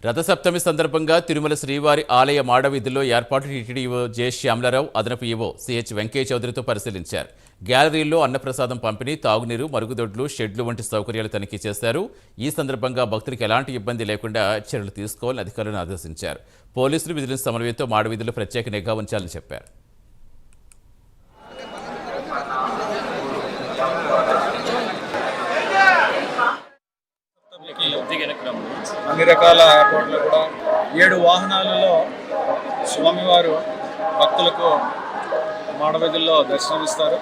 రథసప్తమి సందర్భంగా తిరుమల శ్రీవారి ఆలయ మాడవీధుల్లో ఏర్పాటు టీటీడీ ఈవో జె శ్యామలారావు, అదనపు ఈవో సిహెచ్ వెంకయ్య చౌదరితో పరిశీలించారు. గ్యాలరీల్లో అన్నప్రసాదం పంపిణీ, తాగునీరు, మరుగుదొడ్లు, షెడ్లు వంటి సౌకర్యాలు తనిఖీ చేశారు. ఈ సందర్భంగా భక్తులకు ఎలాంటి ఇబ్బంది లేకుండా చర్యలు తీసుకోవాలని అధికారులను ఆదేశించారు. పోలీసులు విజిలెన్స్ సమన్వయంతో మాడవీధుల్లో ప్రత్యేక నిఘా ఉంచాలని చెప్పారు. అన్ని రకాల ఏర్పాట్లు కూడా 7 వాహనాలలో స్వామివారు భక్తులకు మాడవీధుల్లో దర్శనమిస్తారు.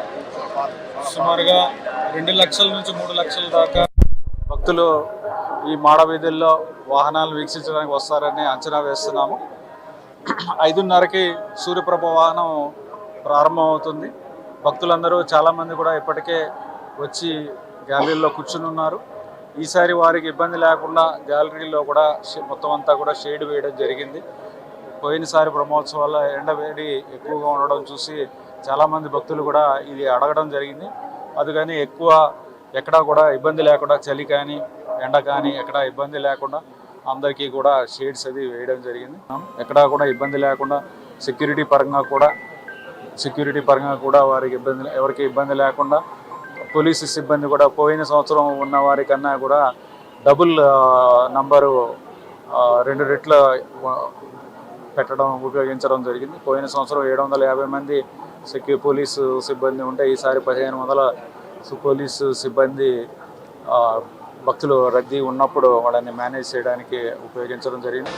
సుమారుగా 2 లక్షల నుంచి 3 లక్షల దాకా భక్తులు ఈ మాడవీధుల్లో వాహనాలు వీక్షించడానికి వస్తారని అంచనా వేస్తున్నాము. 5:30కి సూర్యప్రభ వాహనం ప్రారంభమవుతుంది. భక్తులందరూ చాలామంది కూడా ఇప్పటికే వచ్చి గ్యాలరీలో కూర్చుని ఉన్నారు. ఈసారి వారికి ఇబ్బంది లేకుండా గ్యాలరీలో కూడా మొత్తం అంతా కూడా షేడ్ వేయడం జరిగింది. పోయినసారి బ్రహ్మోత్సవాల ఎండవేడి ఎక్కువగా ఉండడం చూసి చాలామంది భక్తులు కూడా ఇది అడగడం జరిగింది. అందుకని ఎక్కువ ఎక్కడా కూడా ఇబ్బంది లేకుండా, చలి కానీ ఎండ కానీ ఎక్కడా ఇబ్బంది లేకుండా అందరికీ కూడా షేడ్స్ అది వేయడం జరిగింది. ఎక్కడా కూడా ఇబ్బంది లేకుండా సెక్యూరిటీ పరంగా కూడా వారికి ఎవరికి ఇబ్బంది లేకుండా పోలీసు సిబ్బంది కూడా పోయిన సంవత్సరం ఉన్న వారికన్నా కూడా డబుల్ నంబరు 2 రెట్ల ఉపయోగించడం జరిగింది. పోయిన సంవత్సరం 750 మంది పోలీసు సిబ్బంది ఉంటే ఈసారి 1500 పోలీసు సిబ్బంది భక్తులు రద్దీ ఉన్నప్పుడు వాళ్ళని మేనేజ్ చేయడానికి ఉపయోగించడం జరిగింది.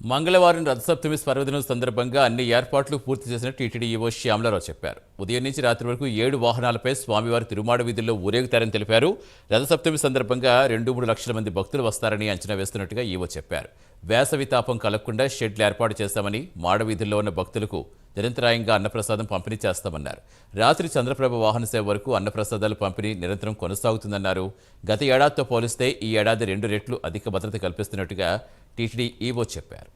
మంగళవారం రథసప్తమి పర్వదినం సందర్భంగా అన్ని ఏర్పాట్లు పూర్తి చేసిన టీటీడీ ఈవో శ్యామలారావు చెప్పారు. ఉదయం నుంచి రాత్రి వరకు 7 వాహనాలపై స్వామివారి తిరుమాడ వీధుల్లో ఊరేగుతారని తెలిపారు. రథసప్తమి సందర్భంగా 2-3 లక్షల మంది భక్తులు వస్తారని అంచనా వేస్తున్నట్టుగా ఈవో చెప్పారు. వేసవి తాపం కలగకుండా షెడ్లు ఏర్పాటు చేస్తామని, మాడవీధుల్లో ఉన్న భక్తులకు నిరంతరాయంగా అన్నప్రసాదం పంపిణీ చేస్తామన్నారు. రాత్రి చంద్రప్రభ వాహన సేవ వరకు అన్నప్రసాదాల పంపిణీ నిరంతరం కొనసాగుతుందన్నారు. గత ఏడాదితో పోలిస్తే ఈ ఏడాది 2 రెట్లు అధిక భద్రత కల్పిస్తున్నట్టుగా టీటీడీ ఈవో చెప్పారు.